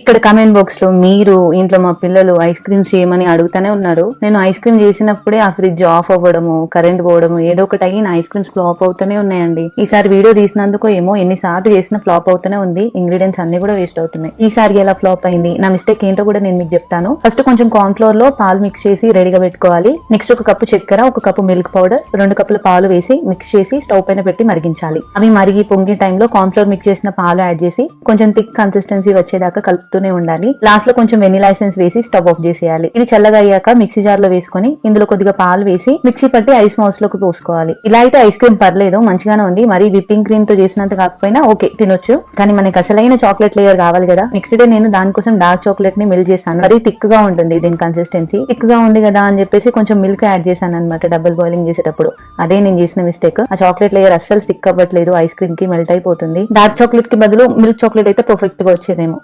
ఇక్కడ comment box లో మీరు ఇంట్లో మా పిల్లలు ఐస్ క్రీమ్ చేయమని అడుగుతానే ఉన్నారు. నేను ఐస్ క్రీమ్ చేసినప్పుడే ఆ ఫ్రిడ్జ్ ఆఫ్ అవ్వడము, కరెంట్ పోవడము ఏదో ఒకటి అయ్యి నా ఐస్ క్రీమ్స్ ఫ్లాప్ అవుతూనే ఉన్నాయండి. ఈసారి వీడియో తీసినందుకు ఏమో ఎన్నిసార్లు చేసినా ఫ్లాప్ అవుతూనే ఉంది. ఇంగ్రీడియంట్స్ అన్ని కూడా వేస్ట్ అవుతున్నాయి. ఈసారి ఎలా ఫ్లాప్ అయింది, నా మిస్టేక్ ఏంటో కూడా నేను మీకు చెప్తాను. ఫస్ట్ కొంచెం కార్న్ ఫ్లోర్ లో పాలు మిక్స్ చేసి రెడీగా పెట్టుకోవాలి. నెక్స్ట్ ఒక కప్పు చక్కెర, ఒక కప్పు మిల్క్ పౌడర్, 2 కప్పుల పాలు వేసి మిక్స్ చేసి స్టవ్ పైన పెట్టి మరిగించాలి. అవి మరిగి పొంగే టైంలో కార్న్ ఫ్లోర్ మిక్స్ చేసిన పాలు యాడ్ చేసి కొంచెం థిక్ కన్సిస్టెన్సీ వచ్చేదాకా కలుపుతూనే ఉండాలి. లాస్ట్ లో కొంచెం వెనిలా ఎసెన్స్ వేసి స్టవ్ ఆఫ్ చేసేయాలి. ఇది చల్లగా అయ్యాక మిక్సీ జార్ లో వేసుకొని ఇందులో కొద్దిగా పాలు వేసి మిక్సీ పట్టి ఐస్ మౌస్ లోకి పోసుకోవాలి. ఇలా అయితే ఐస్ క్రీమ్ పర్లేదు, మంచిగానే ఉంది. మరి విప్పింగ్ క్రీమ్ తో చేసినంత కాకపోయినా ఓకే తినొచ్చు. కానీ మనకి అసలైన చాక్లెట్ లేయర్ కావాలి కదా. నెక్స్ట్ డే నేను దానికోసం డార్క్ చాక్లెట్ ని మెల్ట్ చేశాను. అది థిక్ గా ఉంటుంది. దీని కన్సిస్టెన్సీ థిక్ గా ఉంది కదా అని చెప్పేసి కొంచెం మిల్క్ యాడ్ చేశాను అనమాట డబుల్ బాయిలింగ్ చేసేటప్పుడు. అదే నేను చేసిన మిస్టేక్. ఆ చాక్లెట్ లేయర్ అస్సలు స్టిక్ అవ్వట్లేదు, ఐస్ క్రీమ్ కి మెల్ట్ అయిపోతుంది. డార్క్ చాక్లెట్ కి బదులు మిల్క్ చాక్లెట్ అయితే పర్ఫెక్ట్ గా వచ్చేదేమో.